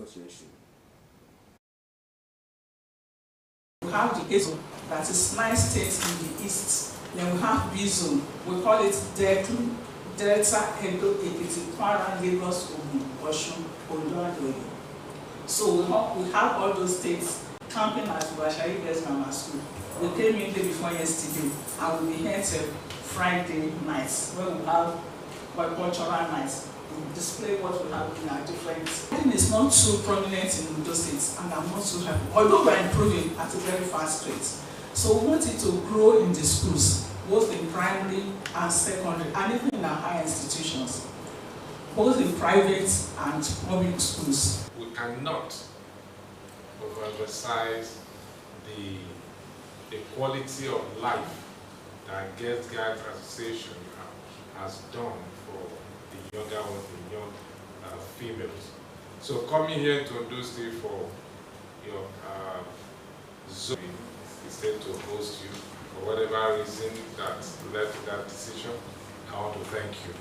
Association. We have the A zone, that is 9 states in the east. Then we have B zone, we call it Delta, Edo, Ekiti, Kwara, Lagos, Ogun, Osun, Ondo, and Oyo. So we have all those states camping at Bashari Girls Grammar School. We came in day before yesterday, and we'll be here till Friday nights, where we have cultural nights. We display what we have in our different. It is not too prominent in those states, and I'm not too happy. Although we're improving at a very fast rate. So we want it to grow in the schools, both in primary and secondary, and even in our higher institutions, both in private and public schools. We cannot overemphasize the quality of life that Girls Guides Association has done for the younger ones, the young females. So coming here to Ondo State for your zone, instead to host you, for whatever reason that led to that decision, I want to thank you.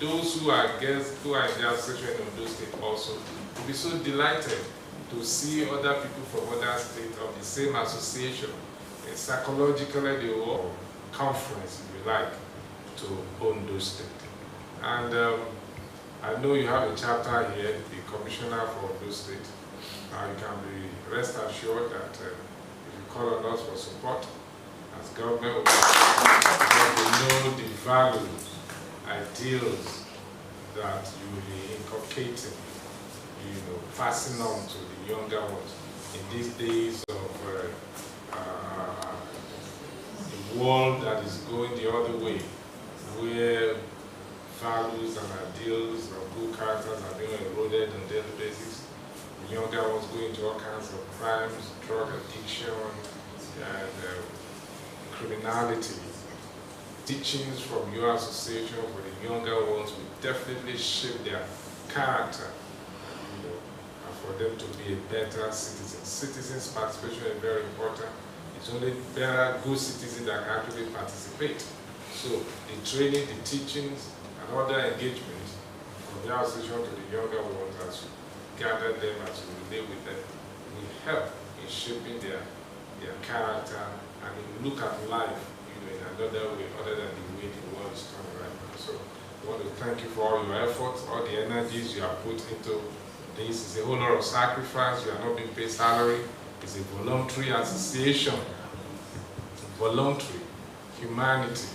Those who are guests, who are in the association in Ondo State also, will be so delighted to see other people from other states of the same association. And psychologically, they will conference, if you like, to Ondo State. And I know you have a chapter here, the Commissioner for Ondo State. You can be rest assured that if you call on us for support, as government, we know the values, ideals that you will be inculcating, passing on to the younger ones in these days of a world that is going the other way, where values and ideals of good characters are being eroded on a daily basis. The younger ones go into all kinds of crimes, drug addiction, and criminality. Teachings from your association for the younger ones will definitely shape their character, and for them to be a better citizen. Citizens' participation is very important. It's only better good citizens that can actually participate. So the training, the teachings, and other engagements from the association to the younger ones, as you gather them, as you relate with them, will help in shaping their character and look at life in another way other than the way the world is turning right now. So I want to thank you for all your efforts, all the energies you have put into this. It's a whole lot of sacrifice. You are not being paid salary. It's a voluntary association, voluntary humanity,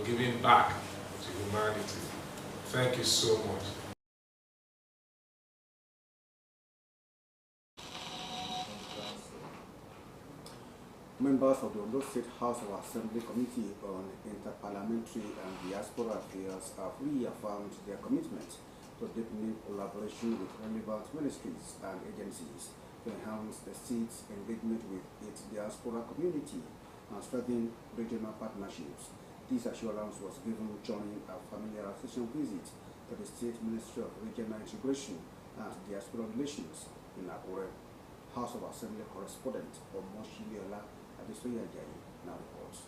giving back to humanity. Thank you so much. Members of the Ondo State House of Assembly Committee on Interparliamentary and Diaspora Affairs have reaffirmed their commitment to deepening collaboration with relevant ministries and agencies to enhance the state's engagement with its diaspora community and strengthen regional partnerships. This assurance was given during a familiarization visit to the State Ministry of Regional Integration and Diaspora Relations in Akure. House of Assembly correspondent Osrc now reports.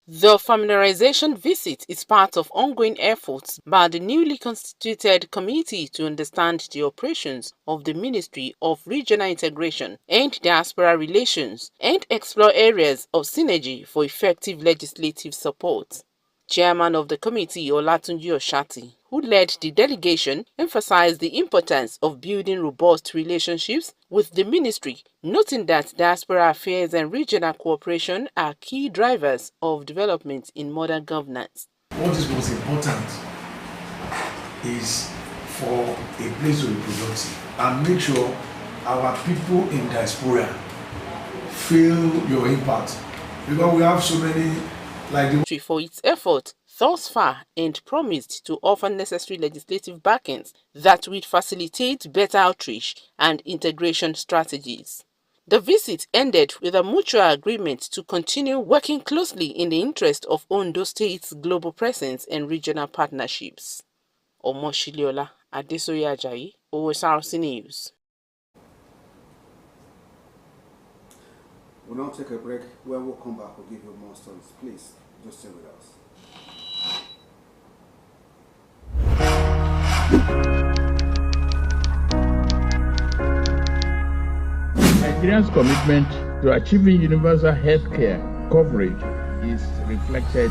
The familiarization visit is part of ongoing efforts by the newly constituted committee to understand the operations of the Ministry of Regional Integration and Diaspora Relations and explore areas of synergy for effective legislative support. Chairman of the committee, Olatunji Oshati, who led the delegation, emphasized the importance of building robust relationships with the ministry, noting that diaspora affairs and regional cooperation are key drivers of development in modern governance. What is most important is for a place to be productive and make sure our people in diaspora feel your impact, because we have so many for its effort thus far and promised to offer necessary legislative backings that will facilitate better outreach and integration strategies. The visit ended with a mutual agreement to continue working closely in the interest of Ondo State's global presence and regional partnerships. Osrc Adesoye, Osrc News. We'll now take a break. When we come back, we'll give you more stories. Please, just stay with us. Nigerians' commitment to achieving universal healthcare coverage is reflected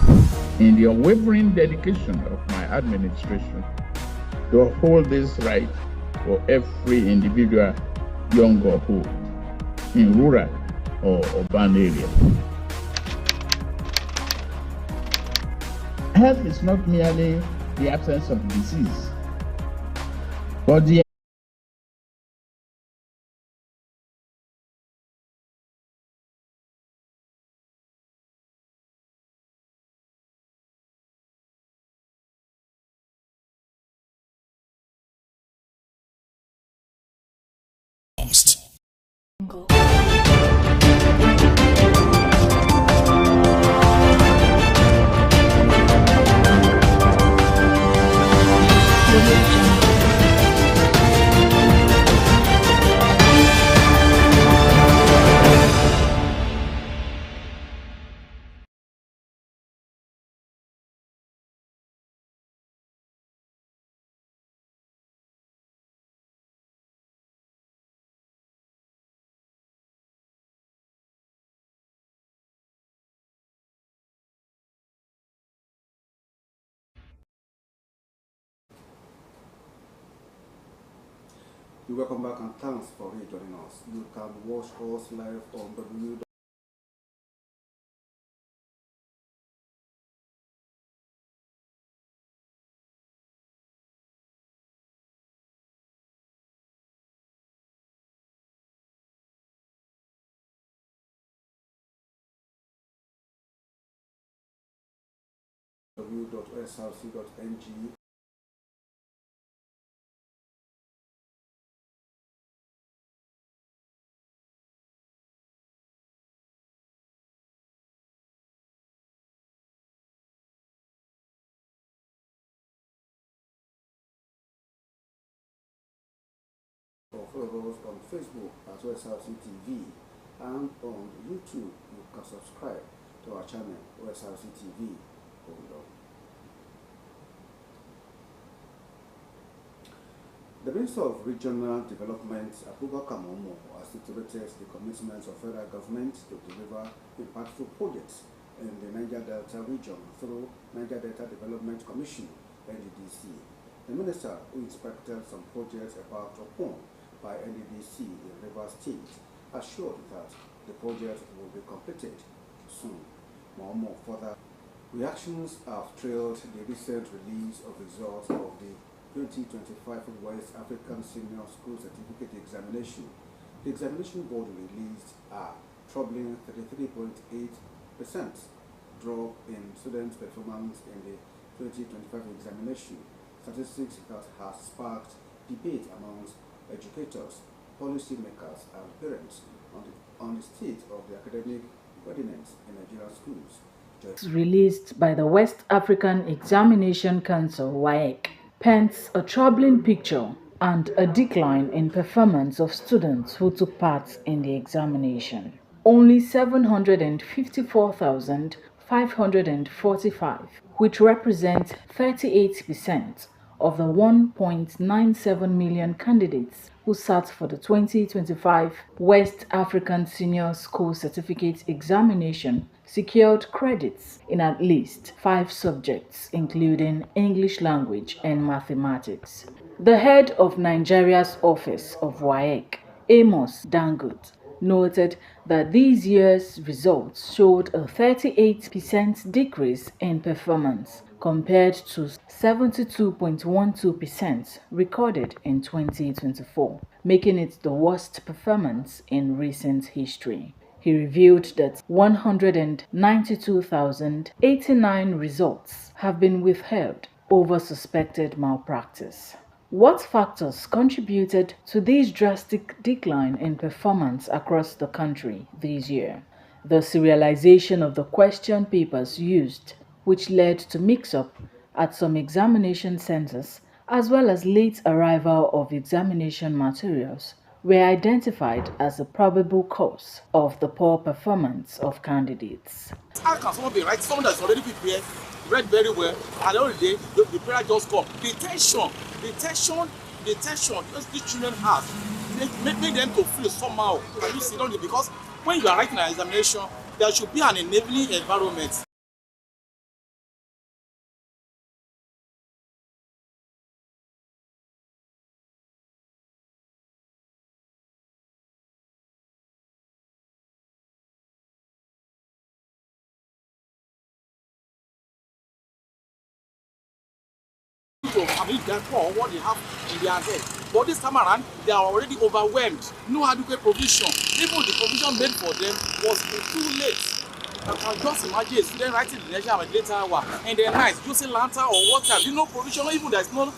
in the unwavering dedication of my administration to uphold this right for every individual, young or old, in rural or urban areas. Health is not merely the absence of disease, but the Welcome back and thanks for joining us. You can watch us live on www. www.osrc.ng. Or follow us on Facebook at Osrc TV, and on YouTube you can subscribe to our channel Osrc TV. The Minister of Regional Development, Abubakar Momo, has reiterated the commitments of federal government to deliver impactful projects in the Niger Delta region through Niger Delta Development Commission, NDDC. The minister, who inspected some projects embarked upon by NDDC in Rivers State, assured that the project will be completed soon. Momo further reactions have trailed the recent release of results of the 2025 West African Senior School Certificate Examination. The examination board released a troubling 33.8% drop in student performance in the 2025 examination, statistics that has sparked debate amongst educators, policymakers, and parents on the state of the academic readiness in Nigerian schools. Released by the West African Examination Council (WAEC) paints a troubling picture and a decline in performance of students who took part in the examination. Only 754,545, which represents 38% of the 1.97 million candidates who sat for the 2025 West African Senior School Certificate Examination, secured credits in at least 5 subjects, including English language and mathematics. The head of Nigeria's office of WAEC, Amos Dangote, noted that this year's results showed a 38% decrease in performance compared to 72.12% recorded in 2024, making it the worst performance in recent history. He revealed that 192,089 results have been withheld over suspected malpractice. What factors contributed to this drastic decline in performance across the country this year? The serialization of the question papers used, which led to mix-up at some examination centers, as well as late arrival of examination materials, were identified as a probable cause of the poor performance of candidates. How can someone be right? Someone that's already prepared, read very well, and at the end of the day, the prayer just come. The tension these children have make them to feel somehow. Can you see on it? Because when you are writing an examination, there should be an enabling environment. Therefore, what they have in their head. But this time around, they are already overwhelmed. No adequate provision. Even the provision made for them was too late. I can just imagine a student writing the lecture at a later hour and the night using lantern or water. You know, provision, even there's no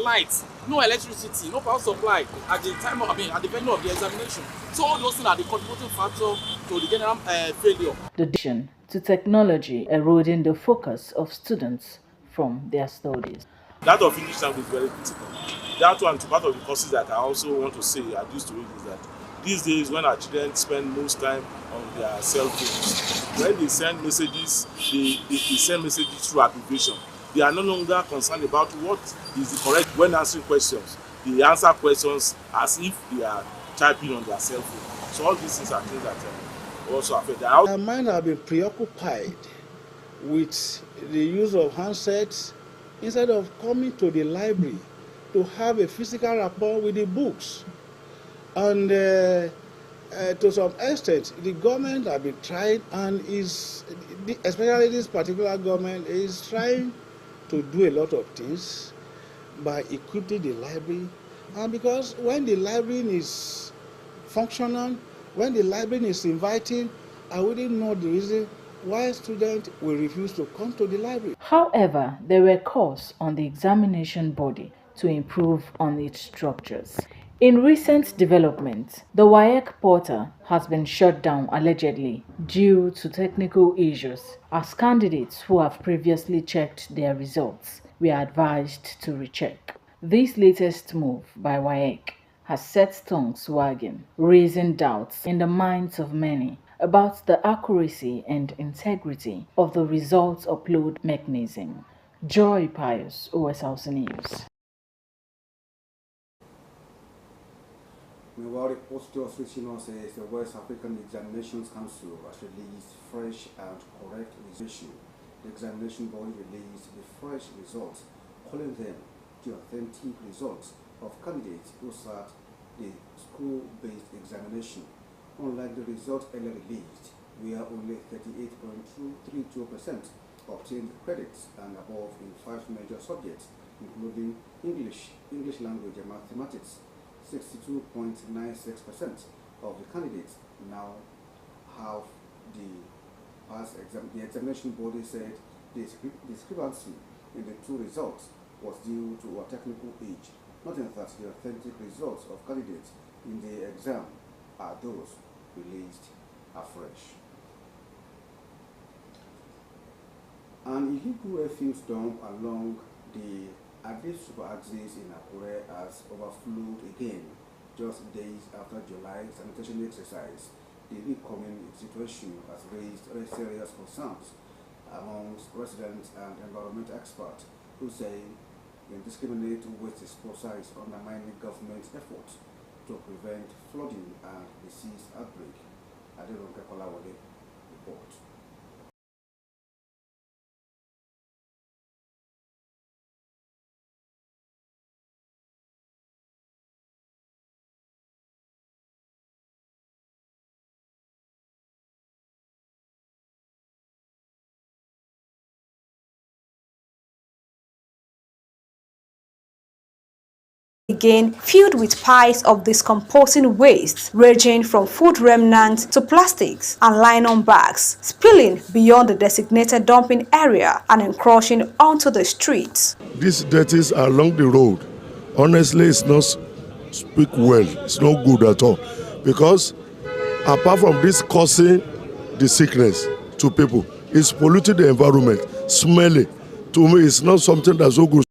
light, no electricity, no power supply at the time of, at the venue of the examination. So all those things are the contributing factor to the general failure. The addition to technology eroding the focus of students from their studies. That of English language is very critical. That one, part of the courses that I also want to say, I used to read, is that these days when our children spend most time on their cell phones, when they send messages, they send messages through abbreviation. They are no longer concerned about what is the correct when answering questions. They answer questions as if they are typing on their cell phone. So all these things are things that also affect them. Our mind have been preoccupied with the use of handsets instead of coming to the library to have a physical rapport with the books. And to some extent, the government have been trying, and especially this particular government, is trying to do a lot of things by equipping the library. And because when the library is functional, when the library is inviting, I wouldn't know the reason why students will refuse to come to the library. However, there were calls on the examination body to improve on its structures. In recent developments, the WAEC portal has been shut down allegedly due to technical issues, as candidates who have previously checked their results were advised to recheck. This latest move by WAEC has set tongues wagging, raising doubts in the minds of many about the accuracy and integrity of the results upload mechanism. Joy Pius, Osrc News. Meanwhile, the post-Osrc says the West African Examinations Council has released fresh and correct results. The examination body released the fresh results, calling them the authentic results of candidates who sat the school-based examination. Unlike the results earlier released, where only 38.232% obtained credits and above in 5 major subjects, including English language and mathematics. 62.96% of the candidates now have the past exam. The examination body said the discrepancy in the 2 results was due to a technical age, noting that the authentic results of candidates in the exam are those released afresh. An illegal refuse dump along the super axis in Akure has overflowed again just days after July sanitation exercise. The incoming situation has raised serious concerns amongst residents and environmental experts who say indiscriminate waste disposal is undermining government efforts to prevent flooding and disease outbreak. Adelonke Kolawole report. Again filled with piles of decomposing waste ranging from food remnants to plastics and nylon bags, spilling beyond the designated dumping area and encroaching onto the streets. These dirties along the road, honestly, it's not speak well. It's not good at all, because apart from this causing the sickness to people, it's polluting the environment, smelly. To me, it's not something that's so good.